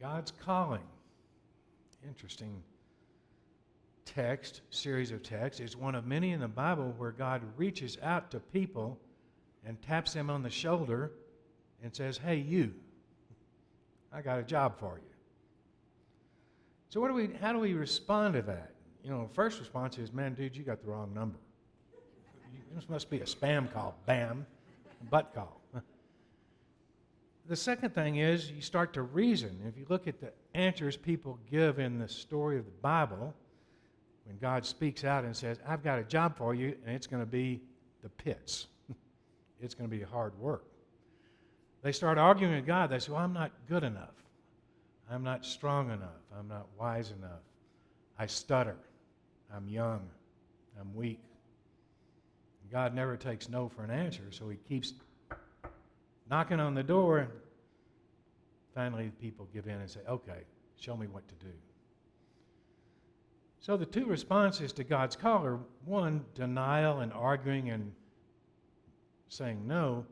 God's calling. Interesting series of texts. It's one of many in the Bible where God reaches out to people and taps them on the shoulder and says, hey, you, I got a job for you. So how do we respond to that? First response is, man, dude, you got the wrong number. This must be a spam call. Bam, butt call. The second thing is you start to reason. If you look at the answers people give in the story of the Bible, when God speaks out and says, I've got a job for you, and it's going to be the pits. It's going to be hard work. They start arguing with God. They say, well, I'm not good enough. I'm not strong enough. I'm not wise enough. I stutter. I'm young. I'm weak. God never takes no for an answer, so he keeps knocking on the door. Finally, people give in and say, okay, show me what to do. So the two responses to God's call are, one, denial and arguing and saying no.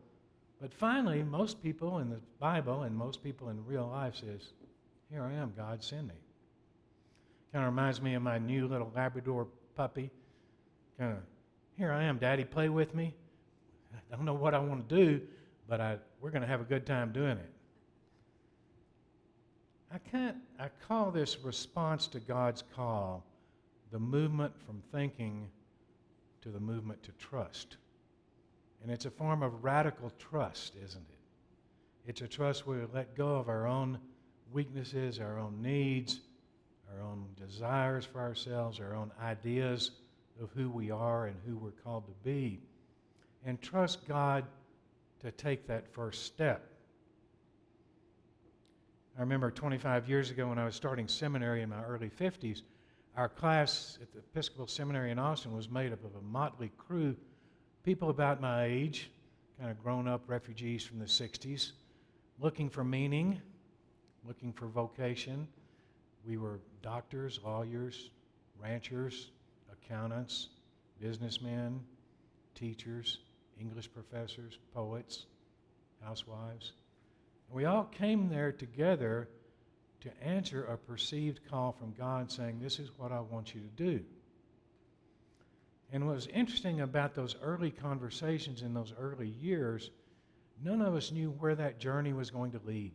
But finally, most people in the Bible and most people in real life says, here I am, God, send me. Kind of reminds me of my new little Labrador puppy. Kind of, here I am, Daddy, play with me. I don't know what I want to do, but we're going to have a good time doing it. I call this response to God's call the movement from thinking to the movement to trust. And it's a form of radical trust, isn't it? It's a trust where we let go of our own weaknesses, our own needs, our own desires for ourselves, our own ideas of who we are and who we're called to be, and trust God to take that first step. I remember 25 years ago when I was starting seminary in my early 50s, our class at the Episcopal Seminary in Austin was made up of a motley crew, people about my age, kind of grown-up refugees from the 60s, looking for meaning, looking for vocation. We were doctors, lawyers, ranchers, accountants, businessmen, teachers, English professors, poets, housewives. We all came there together to answer a perceived call from God saying, this is what I want you to do. And what was interesting about those early conversations in those early years, none of us knew where that journey was going to lead.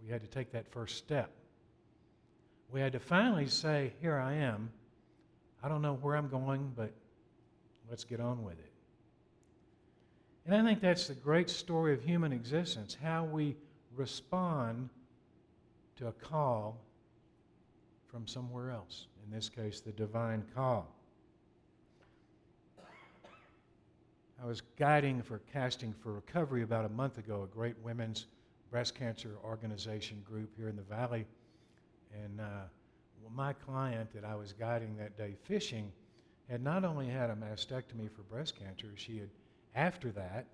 We had to take that first step. We had to finally say, here I am. I don't know where I'm going, but let's get on with it. And I think that's the great story of human existence, how we respond to a call from somewhere else, in this case, the divine call. I was guiding for Casting for Recovery about a month ago, a great women's breast cancer organization group here in the Valley. And my client that I was guiding that day fishing had not only had a mastectomy for breast cancer, she had, after that,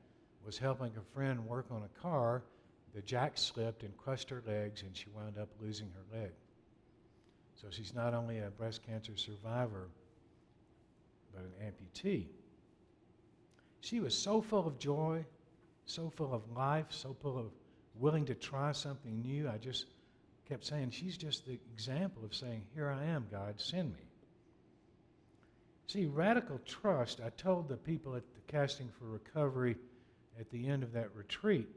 was helping a friend work on a car. The jack slipped and crushed her legs, and she wound up losing her leg. So she's not only a breast cancer survivor, but an amputee. She was so full of joy, so full of life, so full of willing to try something new. I just kept saying, she's just the example of saying, here I am, God, send me. See, radical trust, I told the people at the Casting for Recovery at the end of that retreat,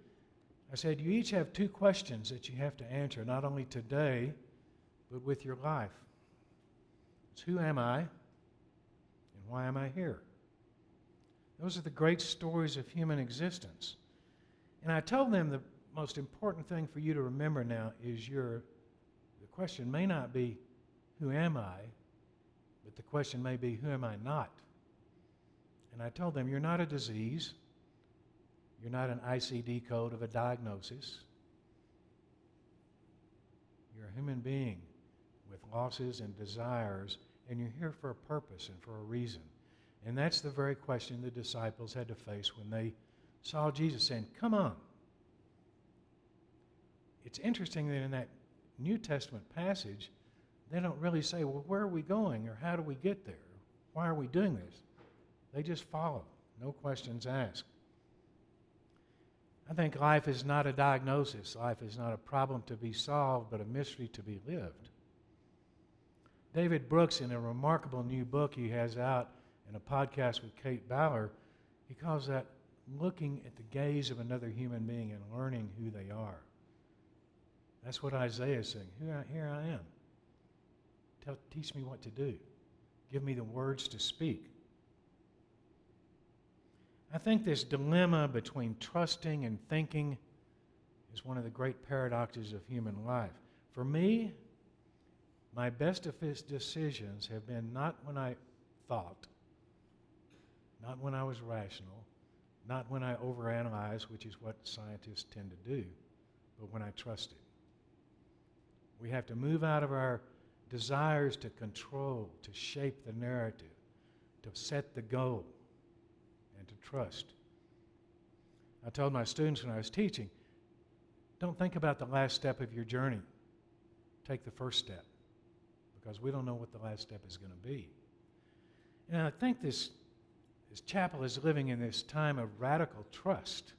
I said, you each have two questions that you have to answer, not only today, but with your life. It's who am I, and why am I here? Those are the great stories of human existence. And I told them the most important thing for you to remember now is the question may not be, who am I? But the question may be, who am I not? And I told them, you're not a disease. You're not an ICD code of a diagnosis. You're a human being with losses and desires, and you're here for a purpose and for a reason. And that's the very question the disciples had to face when they saw Jesus saying, come on. It's interesting that in that New Testament passage, they don't really say, well, where are we going, or how do we get there? Why are we doing this? They just follow, no questions asked. I think life is not a diagnosis. Life is not a problem to be solved, but a mystery to be lived. David Brooks, in a remarkable new book he has out in a podcast with Kate Ballard, he calls that looking at the gaze of another human being and learning who they are. That's what Isaiah is saying. Here I am. Teach me what to do. Give me the words to speak. I think this dilemma between trusting and thinking is one of the great paradoxes of human life. For me, my best decisions have been not when I thought, not when I was rational, not when I overanalyzed, which is what scientists tend to do, but when I trusted. We have to move out of our desires to control, to shape the narrative, to set the goal, and to trust. I told my students when I was teaching, don't think about the last step of your journey. Take the first step, because we don't know what the last step is going to be. And I think this chapel is living in this time of radical trust.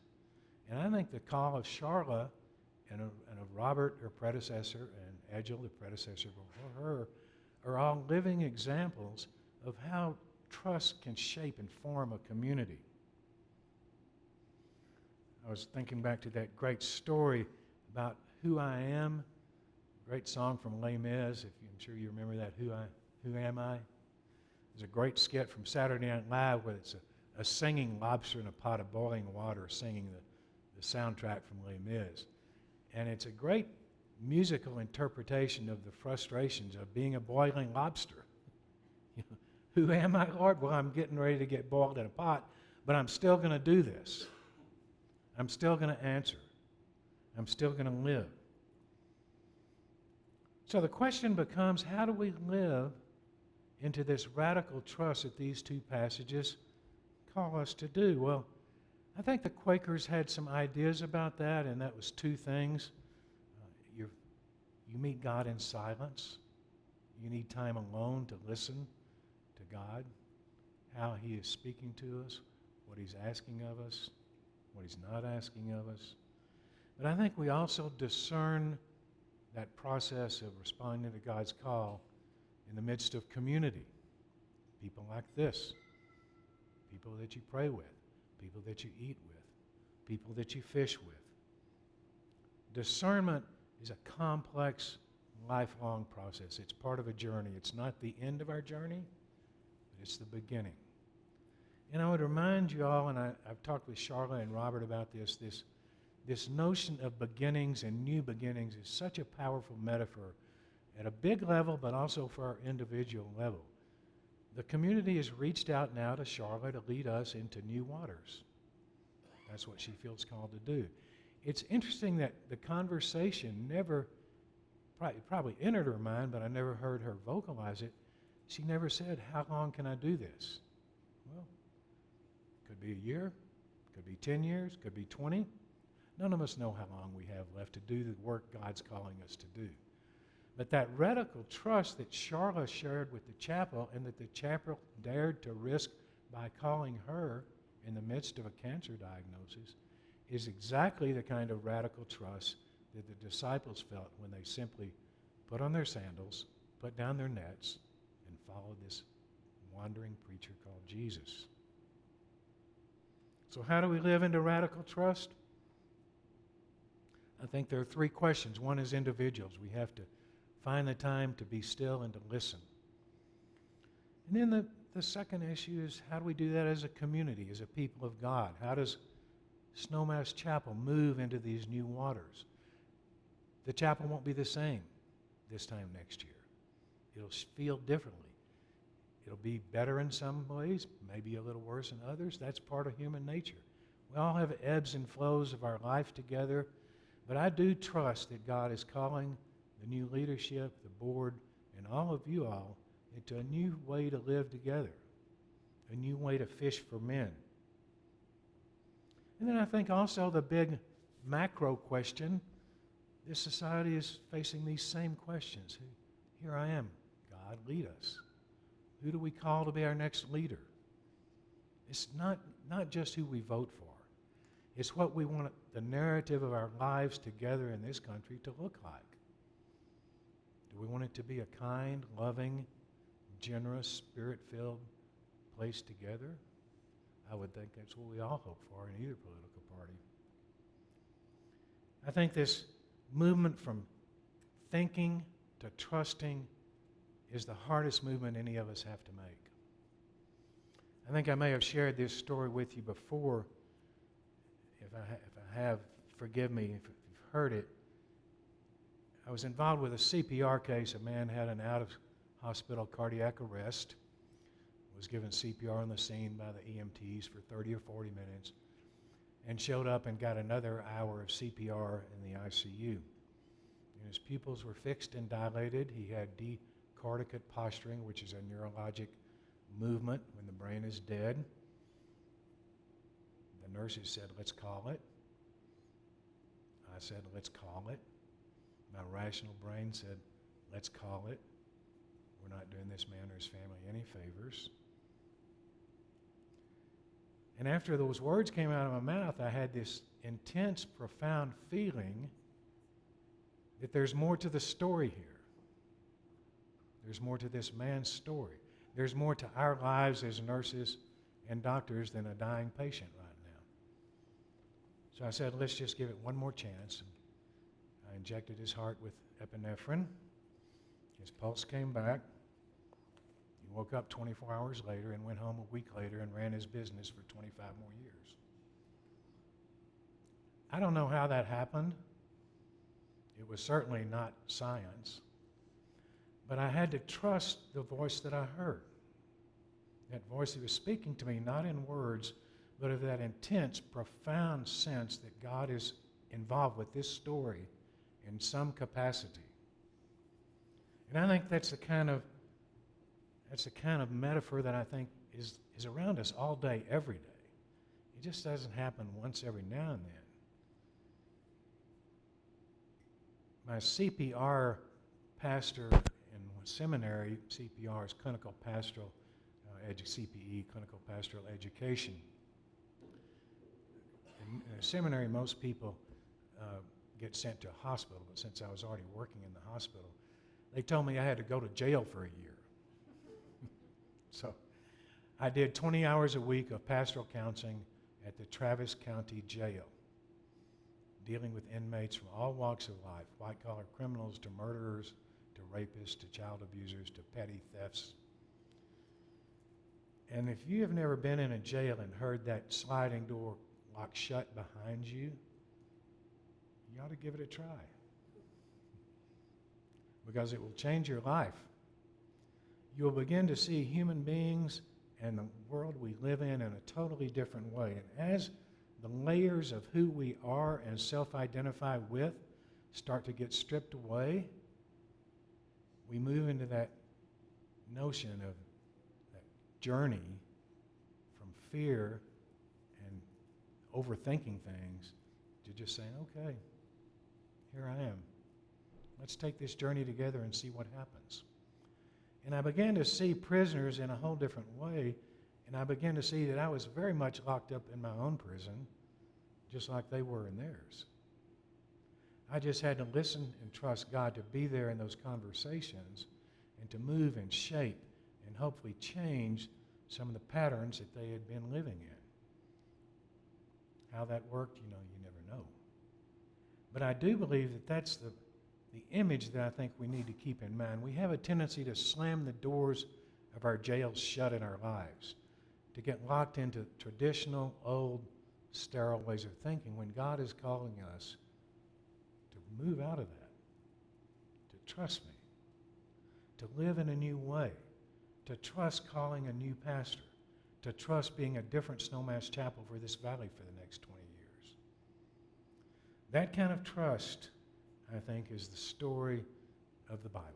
And I think the call of Charla and of Robert, her predecessor, and Edgel, the predecessor before her, are all living examples of how trust can shape and form a community. I was thinking back to that great story about Who I Am, great song from Les Mis. I'm sure you remember that, Who Am I? There's a great skit from Saturday Night Live where it's a singing lobster in a pot of boiling water singing the soundtrack from Les Mis. And it's a great musical interpretation of the frustrations of being a boiling lobster. Who am I, Lord? Well, I'm getting ready to get boiled in a pot, but I'm still going to do this. I'm still going to answer. I'm still going to live. So the question becomes, how do we live into this radical trust that these two passages call us to do? Well, I think the Quakers had some ideas about that, and that was two things. You meet God in silence. You need time alone to listen to God, how He is speaking to us, what He's asking of us, what He's not asking of us. But I think we also discern that process of responding to God's call in the midst of community. People like this. People that you pray with. People that you eat with. People that you fish with. Discernment is a complex, lifelong process. It's part of a journey. It's not the end of our journey, but it's the beginning. And I would remind you all, and I've talked with Charlotte and Robert about this notion of beginnings and new beginnings is such a powerful metaphor at a big level, but also for our individual level. The community has reached out now to Charlotte to lead us into new waters. That's what she feels called to do. It's interesting that the conversation never, probably entered her mind, but I never heard her vocalize it. She never said, how long can I do this? Well, could be a year, could be 10 years, could be 20. None of us know how long we have left to do the work God's calling us to do. But that radical trust that Charla shared with the chapel and that the chapel dared to risk by calling her in the midst of a cancer diagnosis is exactly the kind of radical trust that the disciples felt when they simply put on their sandals, put down their nets, and followed this wandering preacher called Jesus. So how do we live into radical trust? I think there are three questions. One is individuals. We have to find the time to be still and to listen. And then the second issue is, how do we do that as a community, as a people of God? How does Snowmass Chapel move into these new waters? The chapel won't be the same this time next year. It'll feel differently. It'll be better in some ways, maybe a little worse in others. That's part of human nature. We all have ebbs and flows of our life together, but I do trust that God is calling the new leadership, the board, and all of you all into a new way to live together, a new way to fish for men. And then I think also the big macro question, this society is facing these same questions. Here I am, God, lead us. Who do we call to be our next leader? It's not just who we vote for. It's what we want the narrative of our lives together in this country to look like. Do we want it to be a kind, loving, generous, spirit-filled place together? I would think that's what we all hope for in either political party. I think this movement from thinking to trusting is the hardest movement any of us have to make. I think I may have shared this story with you before. If I have, forgive me if you've heard it. I was involved with a CPR case. A man had an out-of-hospital cardiac arrest, was given CPR on the scene by the EMTs for 30 or 40 minutes, and showed up and got another hour of CPR in the ICU. And his pupils were fixed and dilated. He had decorticate posturing, which is a neurologic movement when the brain is dead. The nurses said, let's call it. I said, let's call it. My rational brain said, let's call it. We're not doing this man or his family any favors. And after those words came out of my mouth, I had this intense, profound feeling that there's more to the story here. There's more to this man's story. There's more to our lives as nurses and doctors than a dying patient right now. So I said, let's just give it one more chance. And I injected his heart with epinephrine. His pulse came back. He woke up 24 hours later and went home a week later and ran his business for 25 more years. I don't know how that happened. It was certainly not science. But I had to trust the voice that I heard. That voice that was speaking to me, not in words, but of that intense, profound sense that God is involved with this story in some capacity. And I think that's the kind of metaphor that I think is around us all day, every day. It just doesn't happen once every now and then. My CPR pastor in seminary, CPR is clinical pastoral, CPE, clinical pastoral education. In a seminary, most people get sent to a hospital, but since I was already working in the hospital, they told me I had to go to jail for a year. So I did 20 hours a week of pastoral counseling at the Travis County Jail, dealing with inmates from all walks of life, white-collar criminals to murderers, to rapists, to child abusers, to petty thefts. And if you have never been in a jail and heard that sliding door lock shut behind you, you ought to give it a try. Because it will change your life. You will begin to see human beings and the world we live in a totally different way. And as the layers of who we are and self-identify with start to get stripped away, we move into that notion of that journey from fear and overthinking things to just saying, okay, here I am. Let's take this journey together and see what happens. And I began to see prisoners in a whole different way, and I began to see that I was very much locked up in my own prison, just like they were in theirs. I just had to listen and trust God to be there in those conversations and to move and shape and hopefully change some of the patterns that they had been living in. How that worked, you never know. But I do believe that that's the image that I think we need to keep in mind. We have a tendency to slam the doors of our jails shut in our lives, to get locked into traditional, old, sterile ways of thinking when God is calling us to move out of that, to trust me, to live in a new way, to trust calling a new pastor, to trust being a different Snowmass Chapel for this valley for the next 20 years. That kind of trust, I think, is the story of the Bible.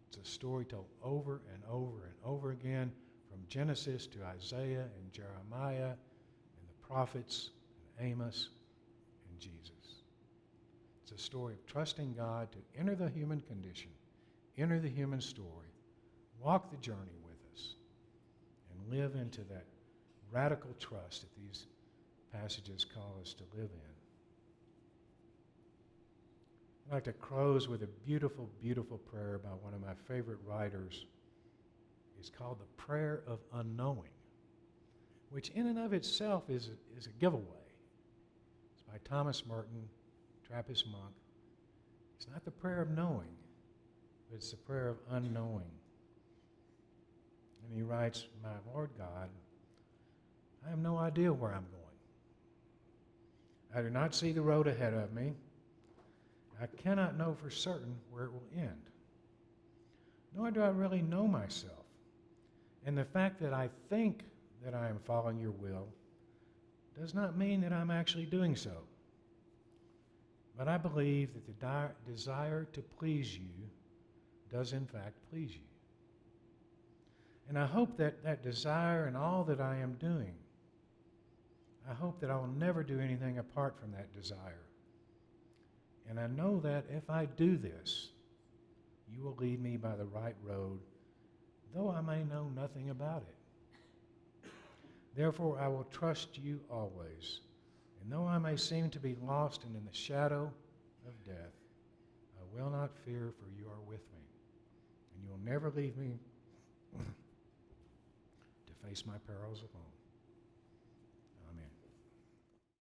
It's a story told over and over and over again, from Genesis to Isaiah and Jeremiah and the prophets and Amos and Jesus. It's a story of trusting God to enter the human condition, enter the human story, walk the journey with us, and live into that radical trust that these passages call us to live in. I'd like to close with a beautiful, beautiful prayer by one of my favorite writers. It's called the Prayer of Unknowing, which in and of itself is a giveaway. It's by Thomas Merton, Trappist monk. It's not the prayer of knowing, but it's the prayer of unknowing. And he writes, "My Lord God, I have no idea where I'm going. I do not see the road ahead of me. I cannot know for certain where it will end. Nor do I really know myself. And the fact that I think that I am following your will does not mean that I'm actually doing so. But I believe that the desire to please you does in fact please you. And I hope that that desire and all that I am doing, I hope that I will never do anything apart from that desire. And I know that if I do this, you will lead me by the right road, though I may know nothing about it. Therefore, I will trust you always. And though I may seem to be lost and in the shadow of death, I will not fear, for you are with me. And you will never leave me to face my perils alone."